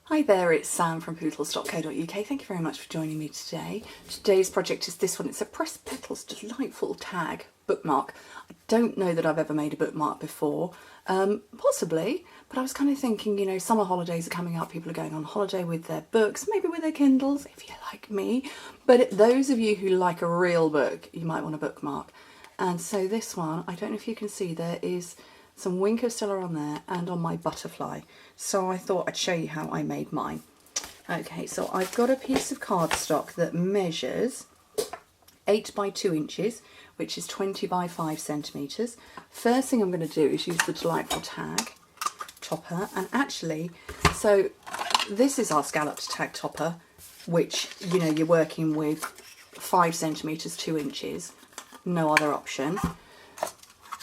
Hi there, it's Sam from Petals.co.uk. Thank you very much for joining me today. Today's project is this one. It's a Press Petals delightful tag bookmark. I don't know that I've ever made a bookmark before, possibly, but I was kind of thinking, you know, summer holidays are coming up, people are going on holiday with their books, maybe with their Kindles, if you're like me, but those of you who like a real book, you might want a bookmark. And so this one, I don't know if you can see, there is some Wink of Stella on there and on my butterfly. So I thought I'd show you how I made mine. Okay, so I've got a piece of cardstock that measures 8 by 2 inches, which is 20 by 5 centimetres. First thing I'm going to do is use the delightful tag topper, and actually, so this is our Scalloped Tag Topper, which, you know, you're working with 5 centimetres, 2 inches, no other option.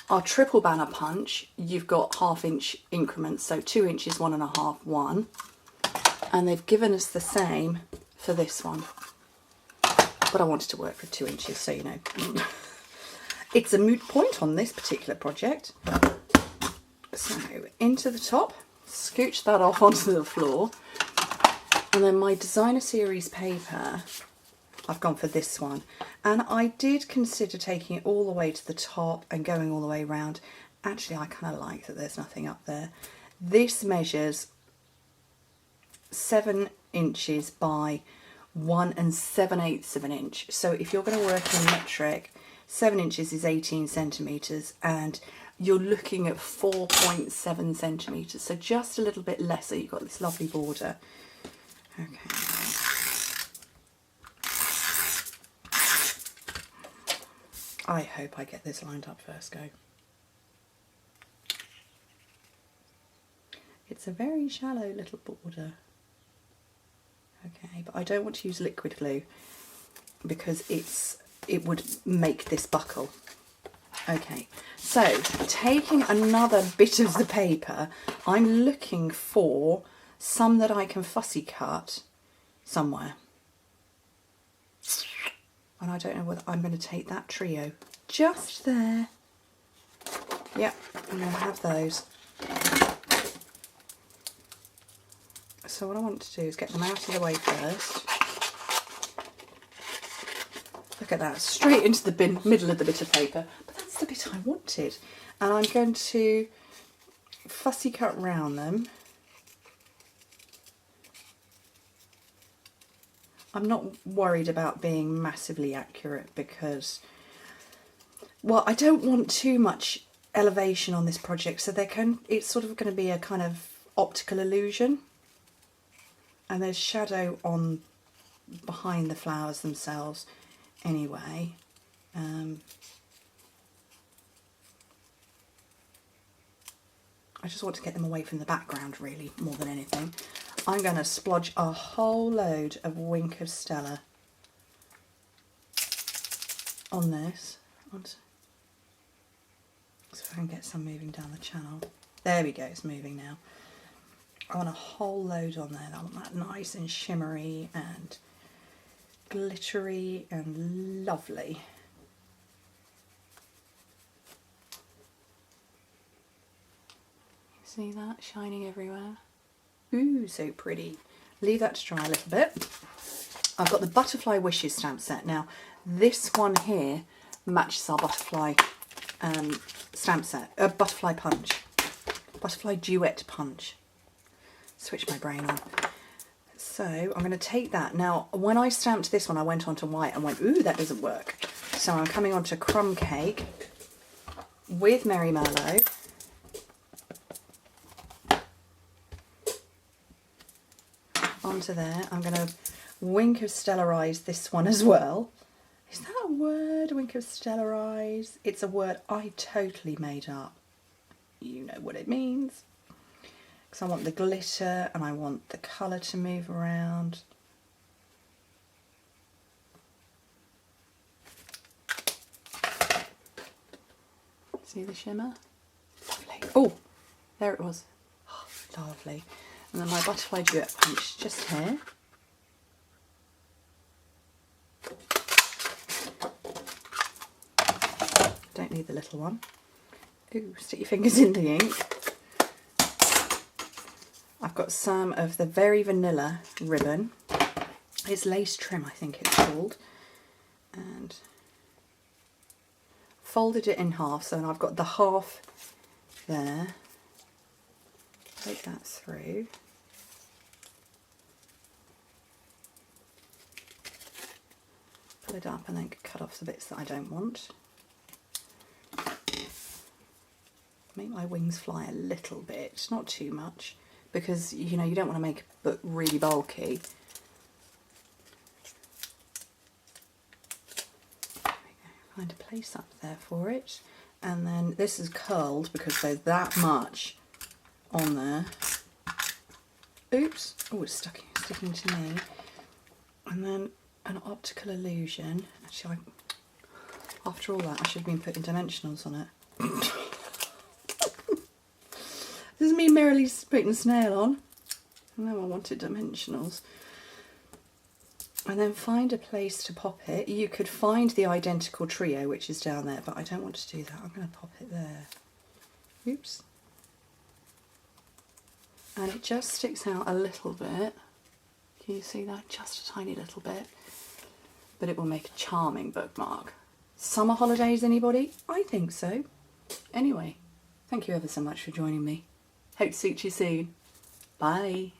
Our triple banner punch, you've got 1/2 inch increments, so 2 inches, 1 1/2, 1. And they've given us the same for this one. But I wanted to work with 2 inches, so you know. It's a moot point on this particular project. So into the top, scooch that off onto the floor. And then my designer series paper, I've gone for this one, and I did consider taking it all the way to the top and going all the way around. Actually, I kind of like that there's nothing up there. This measures 7 inches by 1 7/8 of an inch. So if you're going to work in metric, 7 inches is 18 centimetres, and you're looking at 4.7 centimetres. So just a little bit lesser. You've got this lovely border. Okay. I hope I get this lined up first go. It's a very shallow little border. Okay, but I don't want to use liquid glue because it would make this buckle. Okay, so taking another bit of the paper, I'm looking for some that I can fussy cut somewhere. And I don't know whether I'm going to take that trio just there. Yep, I'm going to have those. So what I want to do is get them out of the way first. Look at that, straight into the middle of the bit of paper. But that's the bit I wanted. And I'm going to fussy cut round them. I'm not worried about being massively accurate because, well, I don't want too much elevation on this project, so it's sort of going to be a kind of optical illusion. And there's shadow on behind the flowers themselves anyway. I just want to get them away from the background really, more than anything. I'm going to splodge a whole load of Wink of Stella on this. So I can get some moving down the channel. There we go, it's moving now. I want a whole load on there. I want that nice and shimmery and glittery and lovely. See that shining everywhere? Ooh, so pretty. Leave that to dry a little bit. I've got the Butterfly Wishes stamp set. Now, this one here matches our butterfly stamp set. Butterfly punch. Butterfly duet punch. Switch my brain on. So I'm going to take that. Now, when I stamped this one, I went on to white and went, ooh, that doesn't work. So I'm coming on to Crumb Cake with Merry Merlot. Onto there. I'm going to Wink of Stellarize this one as well. Is that a word, Wink of Stellarize? It's a word I totally made up. You know what it means. Because I want the glitter and I want the colour to move around. See the shimmer? Lovely. Oh, there it was. Oh, lovely. And then my Butterfly Duet punch just here. Don't need the little one. Ooh, stick your fingers in the ink. I've I've got some of the Very Vanilla ribbon. It's lace trim, I think it's called. And folded it in half, so I've got the half there. Take that through. Pull it up and then cut off the bits that I don't want. Make my wings fly a little bit, not too much, because you know you don't want to make a book really bulky. There we go. Find a place up there for it, and then this is curled because there's that much on there. Oops! Oh, it's sticking to me. And then an optical illusion. Actually, after all that, I should have been putting dimensionals on it. This is me merrily putting a snail on. No, I wanted dimensionals. And then find a place to pop it. You could find the identical trio, which is down there, but I don't want to do that. I'm going to pop it there. Oops. And it just sticks out a little bit. Can you see that? Just a tiny little bit. But it will make a charming bookmark. Summer holidays, anybody? I think so. Anyway, thank you ever so much for joining me. Hope to see you soon. Bye.